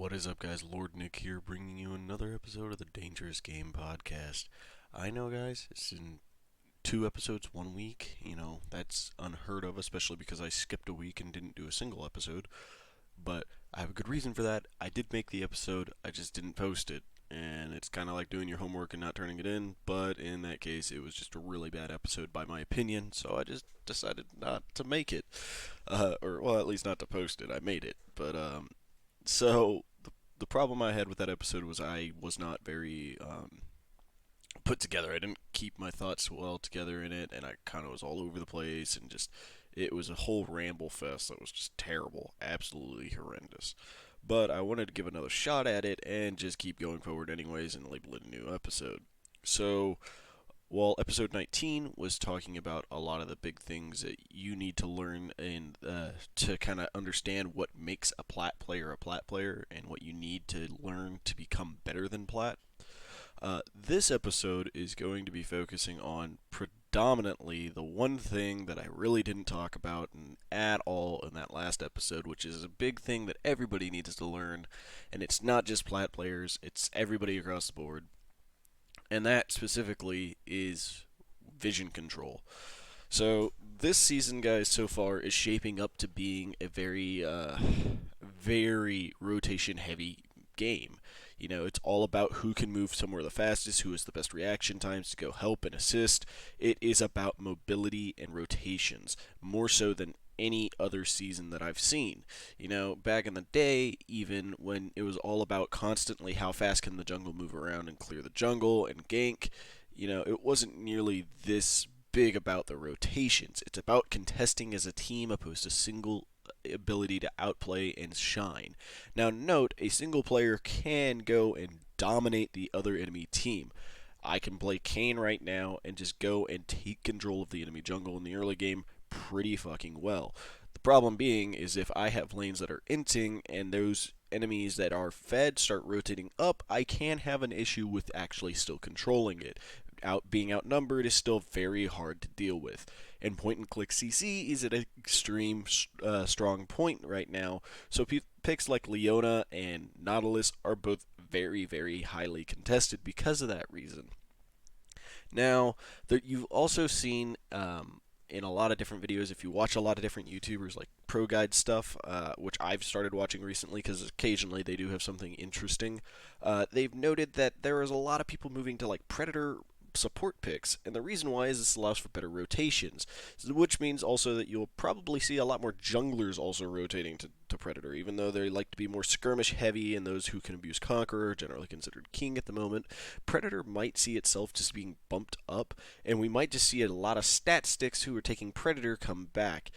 What is up, guys? Lord Nick here, bringing you another episode of the Dangerous Game Podcast. I know, guys, it's in 2 episodes 1 week. That's unheard of, especially because I skipped a week and didn't do a single episode. But I have a good reason for that. I did make the episode, I just didn't post it. And it's kind of like doing your homework and not turning it in, but in that case, it was just a really bad episode, by my opinion, so I just decided not to make it. Well, at least not to post it. I made it. So the problem I had with that episode was I was not very put together. I didn't keep my thoughts well together in it, and I kind of was all over the place, and just it was a whole ramble fest that was just terrible, absolutely horrendous. But I wanted to give another shot at it and just keep going forward anyways and label it a new episode. So while episode 19 was talking about a lot of the big things that you need to learn and to kind of understand what makes a plat player and what you need to learn to become better than plat, this episode is going to be focusing on predominantly the one thing that I really didn't talk about at all in that last episode, which is a big thing that everybody needs to learn, and it's not just plat players, it's everybody across the board, and that specifically is vision control. So this season, guys, so far is shaping up to being a very rotation-heavy game. It's all about who can move somewhere the fastest, who has the best reaction times to go help and assist. It is about mobility and rotations, more so than any other season that I've seen. Back in the day, even when it was all about constantly how fast can the jungle move around and clear the jungle and gank, it wasn't nearly this big about the rotations. It's about contesting as a team opposed to single ability to outplay and shine. Now, note, a single player can go and dominate the other enemy team. I can play Kayn right now and just go and take control of the enemy jungle in the early game pretty fucking well. The problem being is if I have lanes that are inting and those enemies that are fed start rotating up, I can have an issue with actually still controlling it. Being outnumbered is still very hard to deal with. And point and click CC is at an extreme strong point right now. So picks like Leona and Nautilus are both very, very highly contested because of that reason. Now, you've also seen in a lot of different videos, if you watch a lot of different YouTubers like Pro Guide stuff, which I've started watching recently because occasionally they do have something interesting, they've noted that there is a lot of people moving to like Predator support picks, and the reason why is this allows for better rotations, which means also that you'll probably see a lot more junglers also rotating to Predator, even though they like to be more skirmish heavy, and those who can abuse Conqueror, generally considered king at the moment. Predator might see itself just being bumped up, and we might just see a lot of stat sticks who are taking Predator come back.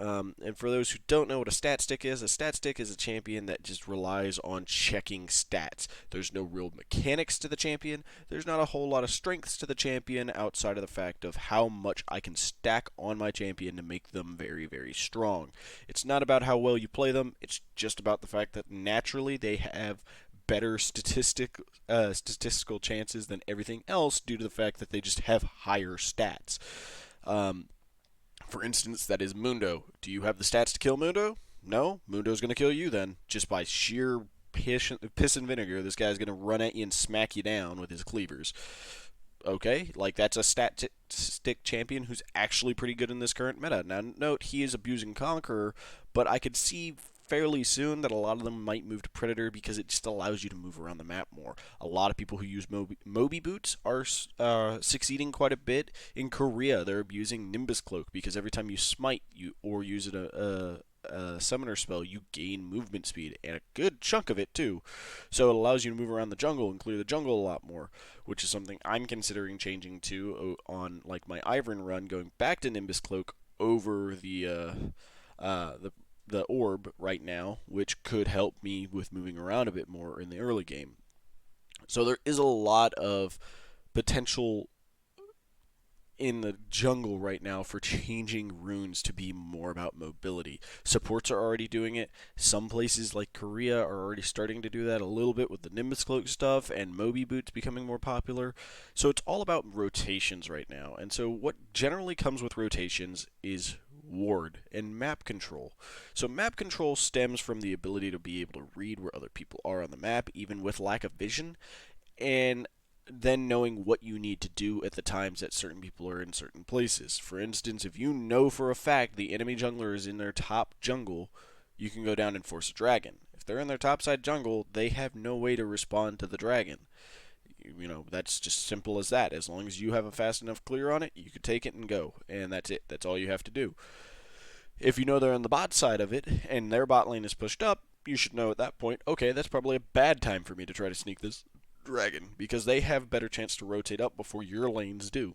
And for those who don't know what a stat stick is a champion that just relies on checking stats. There's no real mechanics to the champion. There's not a whole lot of strengths to the champion outside of the fact of how much I can stack on my champion to make them very, very strong. It's not about how well you play them. It's just about the fact that naturally they have better statistical chances than everything else due to the fact that they just have higher stats. Um, for instance, that is Mundo. Do you have the stats to kill Mundo? No? Mundo's going to kill you then. Just by sheer piss and vinegar, this guy's going to run at you and smack you down with his cleavers. Okay, like that's a stat stick champion who's actually pretty good in this current meta. Now, note, he is abusing Conqueror, but I could see fairly soon that a lot of them might move to Predator because it just allows you to move around the map more. A lot of people who use Moby boots are succeeding quite a bit. In Korea, they're abusing Nimbus Cloak because every time you smite or use a summoner spell, you gain movement speed, and a good chunk of it too. So it allows you to move around the jungle and clear the jungle a lot more, which is something I'm considering changing to on like my Ivern run, going back to Nimbus Cloak over the orb right now, which could help me with moving around a bit more in the early game. So there is a lot of potential in the jungle right now for changing runes to be more about mobility. Supports are already doing it. Some places like Korea are already starting to do that a little bit with the Nimbus Cloak stuff and Moby boots becoming more popular. So it's all about rotations right now. And so what generally comes with rotations is ward, and map control. So map control stems from the ability to be able to read where other people are on the map, even with lack of vision, and then knowing what you need to do at the times that certain people are in certain places. For instance, if you know for a fact the enemy jungler is in their top jungle, you can go down and force a dragon. If they're in their topside jungle, they have no way to respond to the dragon. That's just simple as that. As long as you have a fast enough clear on it, you can take it and go, and that's it. That's all you have to do. If you know they're on the bot side of it, and their bot lane is pushed up, you should know at that point, okay, that's probably a bad time for me to try to sneak this dragon, because they have a better chance to rotate up before your lanes do.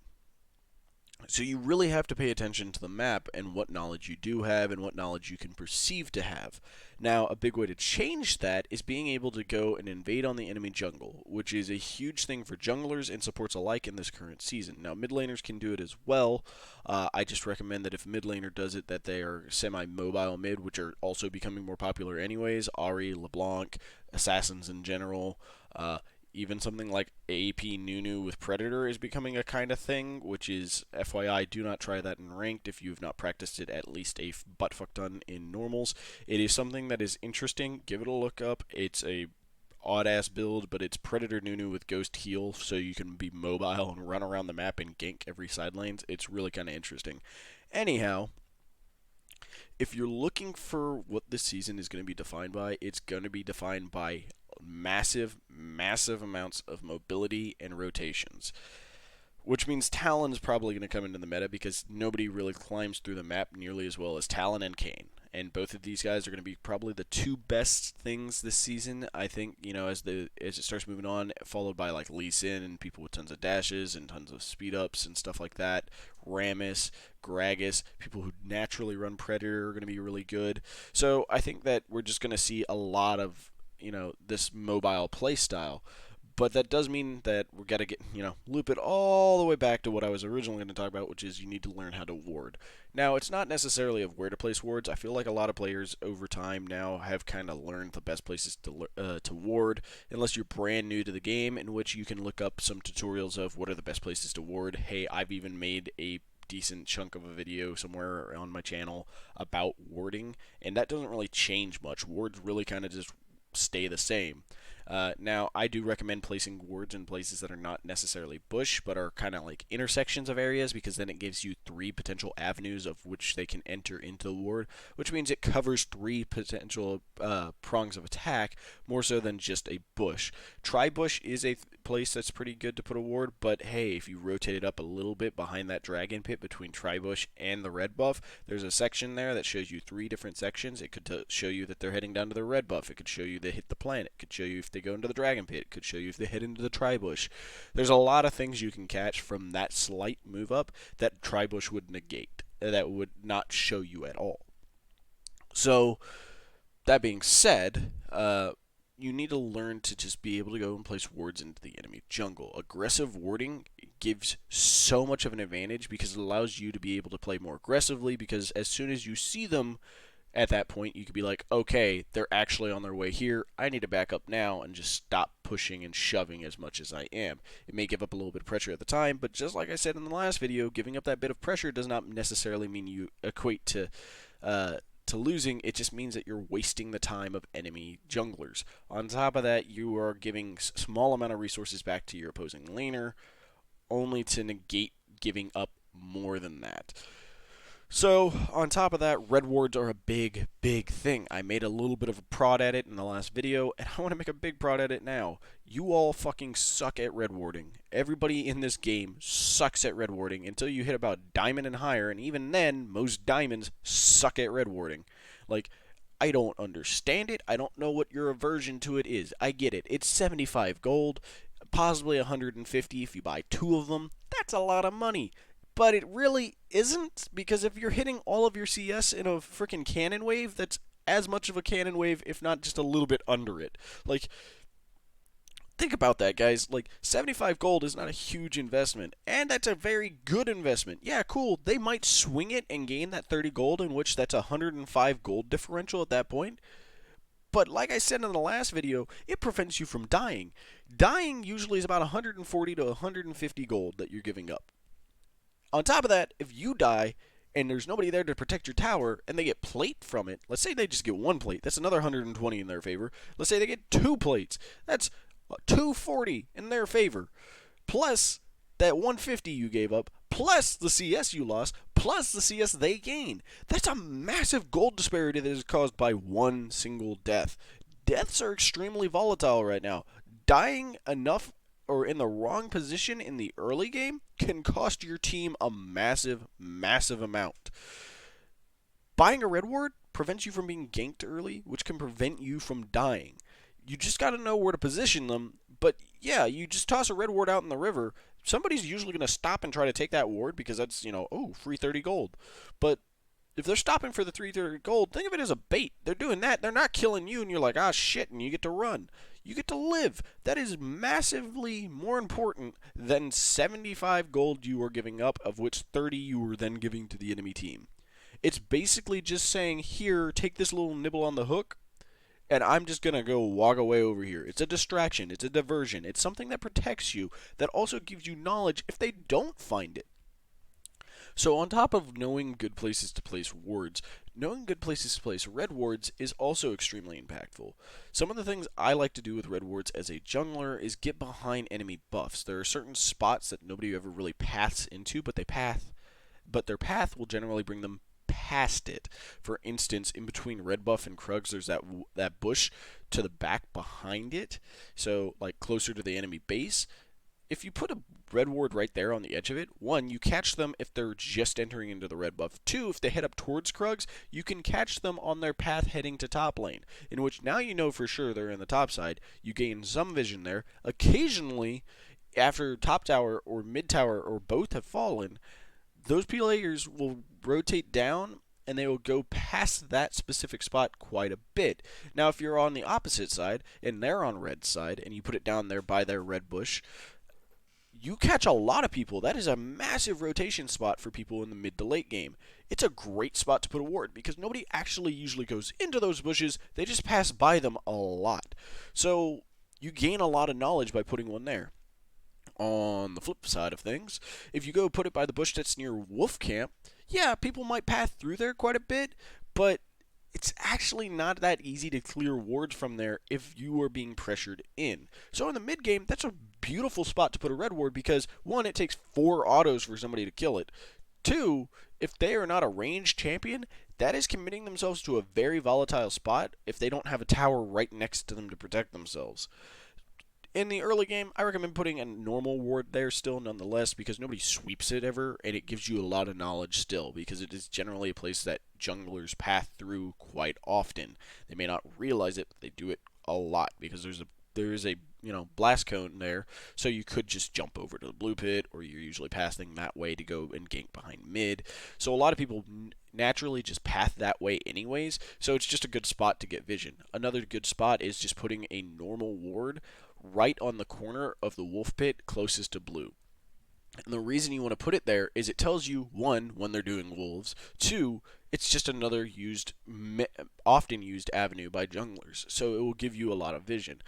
So you really have to pay attention to the map and what knowledge you do have and what knowledge you can perceive to have. Now, a big way to change that is being able to go and invade on the enemy jungle, which is a huge thing for junglers and supports alike in this current season. Now, mid laners can do it as well. I just recommend that if a mid laner does it, that they are semi-mobile mid, which are also becoming more popular anyways. Ahri, LeBlanc, assassins in general. Even something like AP Nunu with Predator is becoming a kind of thing, which is, FYI, do not try that in Ranked if you've not practiced it at least a buttfuck ton in Normals. It is something that is interesting. Give it a look up. It's a odd-ass build, but it's Predator Nunu with Ghost Heal, so you can be mobile and run around the map and gank every side lanes. It's really kind of interesting. Anyhow, if you're looking for what this season is going to be defined by, it's going to be defined by massive amounts of mobility and rotations. Which means Talon's probably going to come into the meta because nobody really climbs through the map nearly as well as Talon and Kayn. And both of these guys are going to be probably the two best things this season. I think, as it starts moving on, followed by like Lee Sin and people with tons of dashes and tons of speed ups and stuff like that. Rammus, Gragas, people who naturally run Predator are going to be really good. So I think that we're just going to see a lot of this mobile play style. But that does mean that we're got to get, loop it all the way back to what I was originally going to talk about, which is you need to learn how to ward. Now, it's not necessarily of where to place wards. I feel like a lot of players over time now have kind of learned the best places to ward, unless you're brand new to the game, in which you can look up some tutorials of what are the best places to ward. Hey, I've even made a decent chunk of a video somewhere on my channel about warding, and that doesn't really change much. Wards really kind of just stay the same. Now, I do recommend placing wards in places that are not necessarily bush, but are kind of like intersections of areas, because then it gives you 3 potential avenues of which they can enter into the ward, which means it covers 3 potential prongs of attack, more so than just a bush. Tri-bush is a place that's pretty good to put a ward, but hey, if you rotate it up a little bit behind that dragon pit between Tri-bush and the red buff, there's a section there that shows you 3 different sections. It could show you that they're heading down to the red buff. It could show you they hit the planet. It could show you if they go into the dragon pit. It could show you if they head into the Tri-bush. There's a lot of things you can catch from that slight move up that Tri-bush would negate, that would not show you at all. So, that being said, you need to learn to just be able to go and place wards into the enemy jungle. Aggressive warding gives so much of an advantage because it allows you to be able to play more aggressively, because as soon as you see them at that point, you could be like, okay, they're actually on their way here. I need to back up now and just stop pushing and shoving as much as I am. It may give up a little bit of pressure at the time, but just like I said in the last video, giving up that bit of pressure does not necessarily mean you equate to losing. It just means that you're wasting the time of enemy junglers. On top of that, you are giving small amount of resources back to your opposing laner, only to negate giving up more than that. So, on top of that, red wards are a big thing. I made a little bit of a prod at it in the last video, and I want to make a big prod at it now. You all fucking suck at red warding. Everybody in this game sucks at red warding until you hit about diamond and higher, and even then, most diamonds suck at red warding. Like, I don't understand it. I don't know what your aversion to it is. I get it. It's 75 gold, possibly 150 if you buy 2 of them. That's a lot of money. But it really isn't, because if you're hitting all of your CS in a freaking cannon wave, that's as much of a cannon wave, if not just a little bit under it. Like, think about that, guys. Like, 75 gold is not a huge investment, and that's a very good investment. Yeah, cool. They might swing it and gain that 30 gold, in which that's a 105 gold differential at that point. But like I said in the last video, it prevents you from dying. Dying usually is about 140 to 150 gold that you're giving up. On top of that, if you die, and there's nobody there to protect your tower, and they get plate from it, let's say they just get one plate, that's another 120 in their favor. Let's say they get two plates, that's 240 in their favor. Plus that 150 you gave up, plus the CS you lost, plus the CS they gained. That's a massive gold disparity that is caused by one single death. Deaths are extremely volatile right now. Dying enough or in the wrong position in the early game can cost your team a massive, massive amount. Buying a red ward prevents you from being ganked early, which can prevent you from dying. You just got to know where to position them. But yeah, you just toss a red ward out in the river. Somebody's usually going to stop and try to take that ward because that's, free 30 gold. But if they're stopping for the 330 gold, think of it as a bait. They're doing that. They're not killing you, and you're like, ah, shit, and you get to run. You get to live. That is massively more important than 75 gold you are giving up, of which 30 you were then giving to the enemy team. It's basically just saying, here, take this little nibble on the hook, and I'm just going to go walk away over here. It's a distraction. It's a diversion. It's something that protects you, that also gives you knowledge if they don't find it. So on top of knowing good places to place wards, knowing good places to place red wards is also extremely impactful. Some of the things I like to do with red wards as a jungler is get behind enemy buffs. There are certain spots that nobody ever really paths into, but their path will generally bring them past it. For instance, in between red buff and Krugs, there's that bush to the back behind it, so like closer to the enemy base. If you put a red ward right there on the edge of it, one, you catch them if they're just entering into the red buff. Two, if they head up towards Krugs, you can catch them on their path heading to top lane, in which now you know for sure they're in the top side. You gain some vision there. Occasionally, after top tower or mid tower or both have fallen, those players will rotate down and they will go past that specific spot quite a bit. Now, if you're on the opposite side and they're on red side and you put it down there by their red bush, you catch a lot of people. That is a massive rotation spot for people in the mid to late game. It's a great spot to put a ward because nobody actually usually goes into those bushes. They just pass by them a lot. So you gain a lot of knowledge by putting one there. On the flip side of things, if you go put it by the bush that's near Wolf Camp, yeah, people might pass through there quite a bit, but it's actually not that easy to clear wards from there if you are being pressured in. So in the mid game, that's a beautiful spot to put a red ward because, one, it takes 4 autos for somebody to kill it. Two, if they are not a ranged champion, that is committing themselves to a very volatile spot if they don't have a tower right next to them to protect themselves. In the early game, I recommend putting a normal ward there still nonetheless because nobody sweeps it ever, and it gives you a lot of knowledge still because it is generally a place that junglers path through quite often. They may not realize it, but they do it a lot because there is a blast cone there, so you could just jump over to the blue pit, or you're usually passing that way to go and gank behind mid. So a lot of people naturally just path that way anyways, so it's just a good spot to get vision. Another good spot is just putting a normal ward right on the corner of the wolf pit closest to blue. And the reason you want to put it there is it tells you, one, when they're doing wolves, two, it's just another often used avenue by junglers, so it will give you a lot of vision.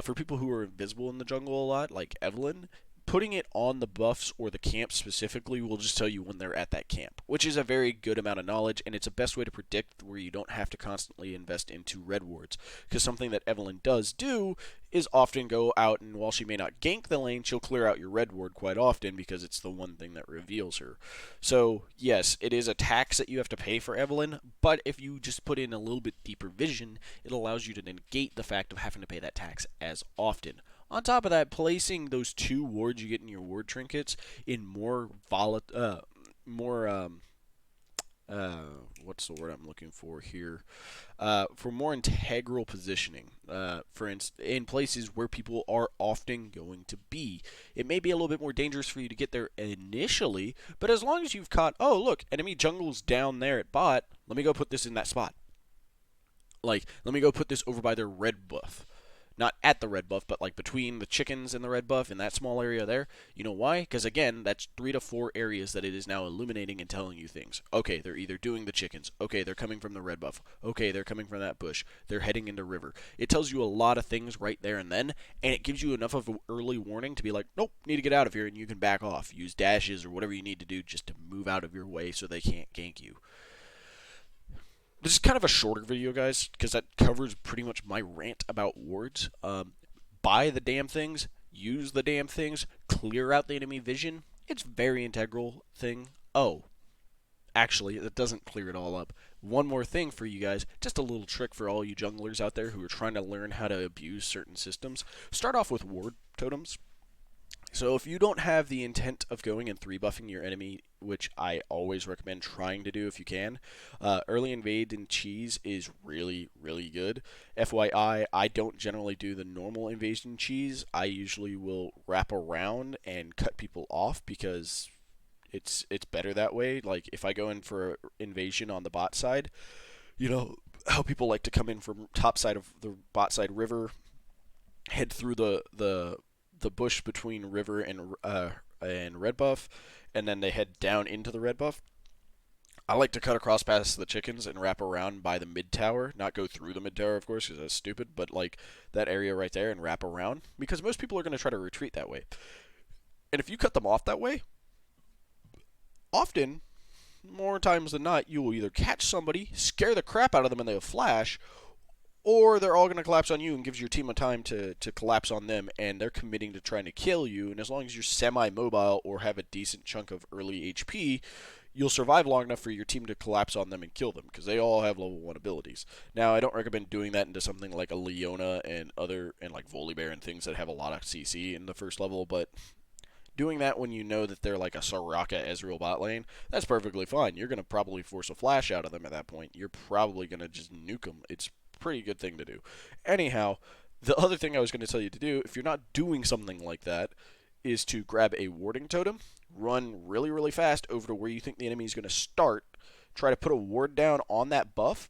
For people who are invisible in the jungle a lot, like Evelynn, putting it on the buffs or the camp specifically will just tell you when they're at that camp, which is a very good amount of knowledge, and it's a best way to predict where you don't have to constantly invest into red wards. Because something that Evelynn does do is often go out, and while she may not gank the lane, she'll clear out your red ward quite often because it's the one thing that reveals her. So yes, it is a tax that you have to pay for Evelynn, but if you just put in a little bit deeper vision, it allows you to negate the fact of having to pay that tax as often. On top of that, placing those 2 wards you get in your ward trinkets in more what's the word I'm looking for here? For more integral positioning. For instance, in places where people are often going to be. It may be a little bit more dangerous for you to get there initially, but as long as you've caught, oh look, enemy jungle's down there at bot, let me go put this in that spot. Like, let me go put this over by their red buff. Not at the red buff, but like between the chickens and the red buff in that small area there. You know why? Because again, that's 3 to 4 areas that it is now illuminating and telling you things. Okay, they're either doing the chickens. Okay, they're coming from the red buff. Okay, they're coming from that bush. They're heading into river. It tells you a lot of things right there and then, and it gives you enough of an early warning to be like, nope, need to get out of here, and you can back off. Use dashes or whatever you need to do just to move out of your way so they can't gank you. This is kind of a shorter video, guys, because that covers pretty much my rant about wards. Buy the damn things, use the damn things, clear out the enemy vision. It's a very integral thing. Oh, actually, that doesn't clear it all up. One more thing for you guys, just a little trick for all you junglers out there who are trying to learn how to abuse certain systems. Start off with ward totems. So if you don't have the intent of going and 3-buffing your enemy, which I always recommend trying to do if you can, early invade and cheese is really, really good. FYI, I don't generally do the normal invasion cheese. I usually will wrap around and cut people off because it's better that way. Like if I go in for invasion on the bot side, you know how people like to come in from top side of the bot side river, head through the bush between river and red buff, and then they head down into the red buff. I like to cut across past the chickens and wrap around by the mid tower, not go through the mid tower, of course, because that's stupid, but like that area right there and wrap around, because most people are going to try to retreat that way. And if you cut them off that way, often, more times than not, you will either catch somebody, scare the crap out of them, and they'll flash, or they're all going to collapse on you and gives your team a time to collapse on them, and they're committing to trying to kill you. And as long as you're semi-mobile or have a decent chunk of early HP, you'll survive long enough for your team to collapse on them and kill them, because they all have level 1 abilities. Now, I don't recommend doing that into something like a Leona and like Volibear and things that have a lot of CC in the first level, but doing that when you know that they're like a Soraka Ezreal bot lane, that's perfectly fine. You're going to probably force a flash out of them at that point. You're probably going to just nuke them. It's a pretty good thing to do. Anyhow, the other thing I was going to tell you to do, if you're not doing something like that, is to grab a warding totem, run really, really fast over to where you think the enemy is going to start, try to put a ward down on that buff,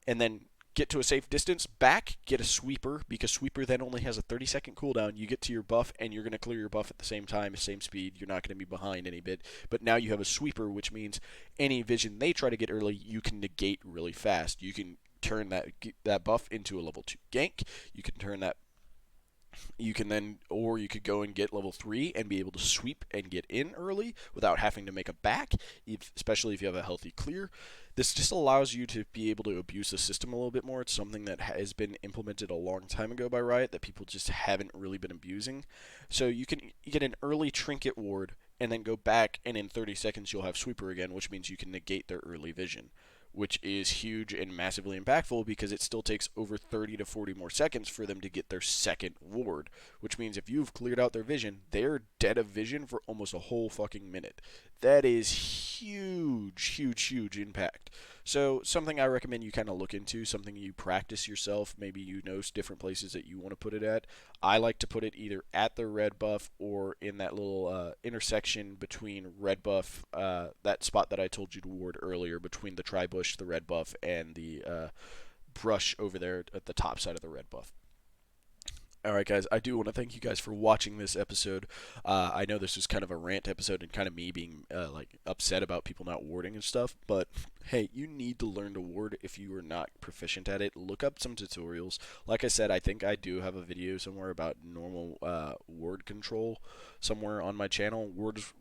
and then get to a safe distance, back, get a sweeper, because sweeper then only has a 30-second cooldown. You get to your buff, and you're going to clear your buff at the same time, same speed. You're not going to be behind any bit. But now you have a sweeper, which means any vision they try to get early, you can negate really fast. You can turn that buff into a level 2 gank. You can turn that. You can then, or you could go and get level 3 and be able to sweep and get in early without having to make a back, especially if you have a healthy clear. This just allows you to be able to abuse the system a little bit more. It's something that has been implemented a long time ago by Riot that people just haven't really been abusing. So you get an early trinket ward and then go back, and in 30 seconds you'll have sweeper again, which means you can negate their early vision, which is huge and massively impactful because it still takes over 30 to 40 more seconds for them to get their second ward, which means if you've cleared out their vision, they're dead of vision for almost a whole fucking minute. That is huge, huge, huge impact. So something I recommend you kind of look into, something you practice yourself. Maybe you know different places that you want to put it at. I like to put it either at the red buff or in that little intersection between red buff, that spot that I told you to ward earlier, between the tri-bush, the red buff, and the brush over there at the top side of the red buff. Alright guys, I do want to thank you guys for watching this episode. I know this was kind of a rant episode and kind of me being like upset about people not warding and stuff, but hey, you need to learn to ward if you are not proficient at it. Look up some tutorials. Like I said, I think I do have a video somewhere about normal ward control somewhere on my channel.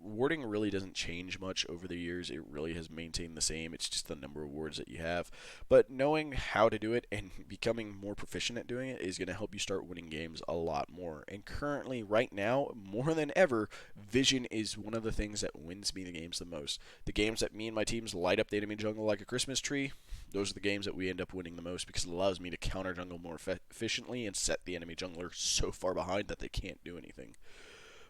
Warding really doesn't change much over the years. It really has maintained the same. It's just the number of wards that you have. But knowing how to do it and becoming more proficient at doing it is going to help you start winning games a lot more. And currently, right now, more than ever, vision is one of the things that wins me the games the most. The games that me and my teams light up the enemy jungle like a Christmas tree, those are the games that we end up winning the most because it allows me to counter jungle more efficiently and set the enemy jungler so far behind that they can't do anything.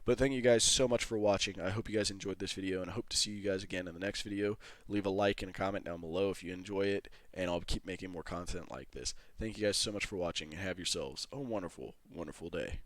But thank you guys so much for watching. I hope you guys enjoyed this video, and I hope to see you guys again in the next video. Leave a like and a comment down below if you enjoy it, and I'll keep making more content like this. Thank you guys so much for watching, and have yourselves a wonderful, wonderful day.